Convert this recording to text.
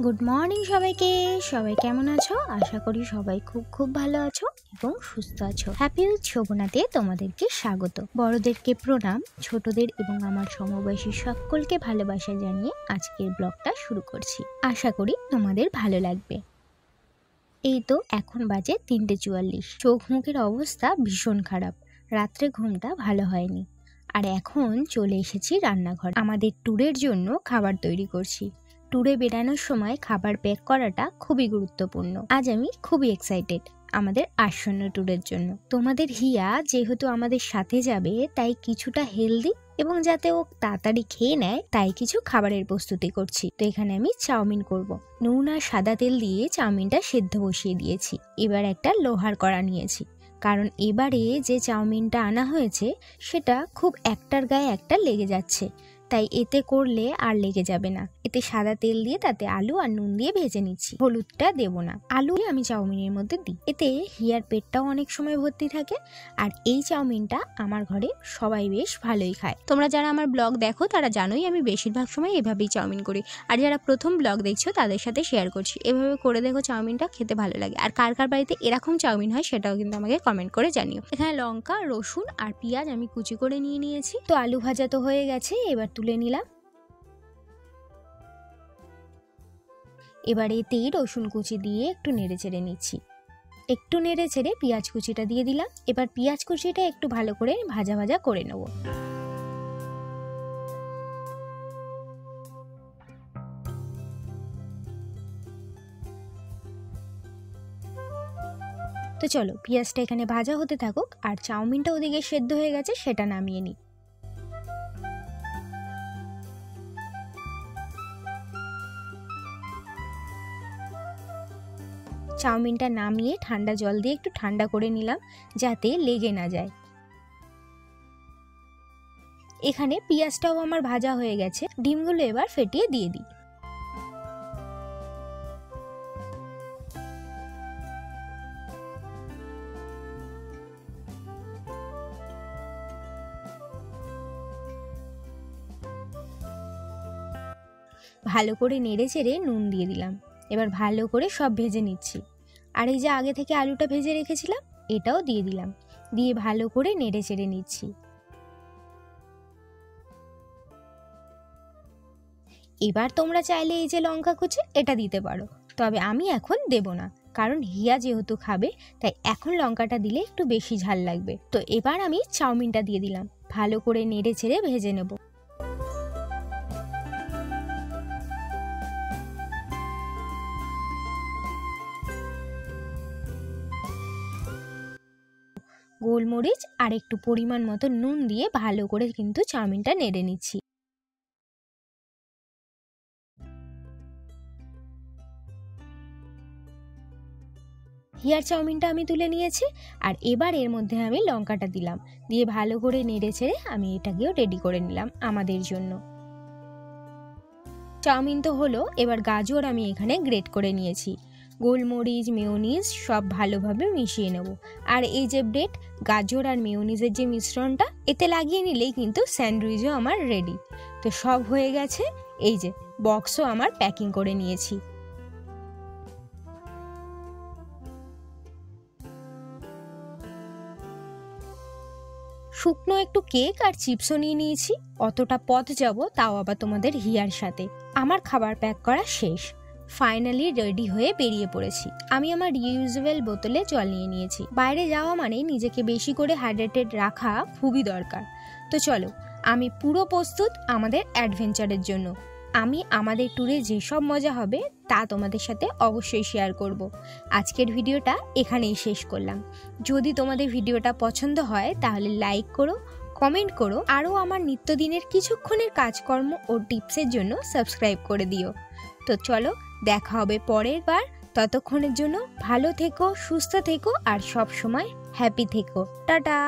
Good morning সবাইকে। সবাই কেমন আছো? আশা করি সবাই খুব খুব ভালো আছো এবং সুস্থ আছো। হ্যাপি শোভনাতে তোমাদেরকে স্বাগত। বড়দেরকে প্রণাম, ছোটদের এবং আমার সমবয়সী সকলকে ভালোবাসা জানিয়ে আজকের ব্লগটা শুরু করছি। আশা করি তোমাদের ভালো লাগবে। এই তো এখন বাজে 3:44। চোখ মুখের অবস্থা ভীষণ খারাপ, রাত্রে ঘুমটা ভালো হয়নি। আর এখন চলে এসেছি রান্নাঘর। আমাদের ট্যুরের জন্য খাবার তৈরি করছি। ট্যুরে বেড়ানোর সময় খাবার প্যাক করাটা খুবই গুরুত্বপূর্ণ। আজ আমি খুবই এক্সাইটেড আমাদের আসন্ন ট্যুরের জন্য। তোমাদের হিয়া যেহেতু আমাদের সাথে যাবে, তাই কিছুটা হেলদি এবং যাতে ও তাড়াতাড়ি খেয়ে নেয় তাই কিছু খাবারের প্রস্তুতি করছি। তো এখানে আমি চাউমিন করব। নুন আর সাদা তেল দিয়ে চাউমিনটা সেদ্ধ বসিয়ে দিয়েছি। এবার একটা লোহার কড়া নিয়েছি, কারণ এবারে যে চাউমিনটা আনা হয়েছে সেটা খুব একটার গায়ে একটা লেগে যাচ্ছে, তাই এতে করলে আর লেগে যাবে না। এতে সাদা তেল দিয়ে তাতে আলু আর নুন দিয়ে ভেজে নিচ্ছি। হলুদটা দেবো না, আলু আমি চাউমিনের মধ্যে দিই। এতে হিয়ার পেটটাও অনেক সময় ভর্তি থাকে। আর এই চাউমিনটা আমার ঘরে সবাই বেশ ভালোই খায়। তোমরা যারা আমার ব্লগ দেখো তারা জানোই আমি বেশিরভাগ সময় এভাবেই চাউমিন করি। আর যারা প্রথম ব্লগ দেখছো তাদের সাথে শেয়ার করছি, এভাবে করে দেখো, চাউমিনটা খেতে ভালো লাগে। আর কার কার বাড়িতে এরকম চাউমিন হয় সেটাও কিন্তু আমাকে কমেন্ট করে জানিও। এখানে লঙ্কা, রসুন আর পেঁয়াজ আমি কুচি করে নিয়ে নিয়েছি। তো আলু ভাজা তো হয়ে গেছে, এবার তুলে নিলাম। এবার এতেই রসুন কুচি দিয়ে একটু নেড়ে চেড়ে নিচ্ছি। একটু নেড়ে চেড়ে পেঁয়াজ কুচিটা দিয়ে দিলাম। এবার পেঁয়াজ কুচিটা একটু ভালো করে ভাজা ভাজা করে নেব। তো চলো, পেঁয়াজটা এখানে ভাজা হতে থাকুক আর চাউমিনটা ওদিকে সেদ্ধ হয়ে গেছে, সেটা নামিয়ে নিই। চাউমিনটা নামিয়ে ঠান্ডা জল দিয়ে একটু ঠান্ডা করে নিলাম যাতে লেগে না যায়। এখানে পেঁয়াজটাও আমার ভাজা হয়ে গেছে, ডিমগুলো এবার ফেটিয়ে দিয়ে দিই। ভালো করে নেড়ে চেড়ে নুন দিয়ে দিলাম। এবার ভালো করে সব ভেজে নিচ্ছি। আর এই যে আগে থেকে আলুটা ভেজে রেখেছিলাম এটাও দিয়ে দিলাম, দিয়ে ভালো করে নেড়ে চেড়ে নিচ্ছি। এবার তোমরা চাইলে এই যে লঙ্কা কুচি এটা দিতে পারো, তবে আমি এখন দেব না, কারণ হিয়া যেহেতু খাবে তাই এখন লঙ্কাটা দিলে একটু বেশি ঝাল লাগবে। তো এবার আমি চাউমিনটা দিয়ে দিলাম, ভালো করে নেড়ে চেড়ে ভেজে নেব। গোলমরিচ আর একটু পরিমাণ মতো নুন দিয়ে ভালো করে কিন্তু চাউমিনটা নেড়ে নিচ্ছি। হিয়ার চাউমিনটা আমি তুলে নিয়েছি আর এবার এর মধ্যে আমি লঙ্কাটা দিলাম, দিয়ে ভালো করে নেড়ে ছেড়ে আমি এটাকেও রেডি করে নিলাম আমাদের জন্য। চাউমিন তো হলো, এবার গাজর আমি এখানে গ্রেট করে নিয়েছি। গোলমরিচ, মেয়োনিজ সব ভালোভাবে মিশিয়ে নেব। আর এই যে ব্রেড, গাজর আর মেয়োনিজের যে মিশ্রণটা এতে লাগিয়ে নিলেই কিন্তু স্যান্ডউইচও আমার রেডি। তো সব হয়ে গেছে, এই যে বক্সও আমার প্যাকিং করে নিয়েছি। শুকনো একটু কেক আর চিপসও নিয়ে নিয়েছি। অতটা পথ যাব তাও আবার তোমাদের হিয়ার সাথে। আমার খাবার প্যাক করা শেষ, ফাইনালি রেডি হয়ে বেরিয়ে পড়েছি। আমি আমার রিইউজেবল বোতলে জল নিয়ে নিয়েছি। বাইরে যাওয়া মানে নিজেকে বেশি করে হাইড্রেটেড রাখা খুবই দরকার। তো চলো, আমি পুরো প্রস্তুত আমাদের অ্যাডভেঞ্চারের জন্য। আমি আমাদের ট্যুরে যেসব মজা হবে তা তোমাদের সাথে অবশ্যই শেয়ার করব। আজকের ভিডিওটা এখানেই শেষ করলাম। যদি তোমাদের ভিডিওটা পছন্দ হয় তাহলে লাইক করো, কমেন্ট করো, আরও আমার নিত্যদিনের কিছুক্ষণের কাজকর্ম ও টিপসের জন্য সাবস্ক্রাইব করে দিও। তো চলো, দেখা হবে পরের বার। ততক্ষণের জন্য ভালো থেকো, সুস্থ থেকো আর সব সময় হ্যাপি থেকো। টাটা।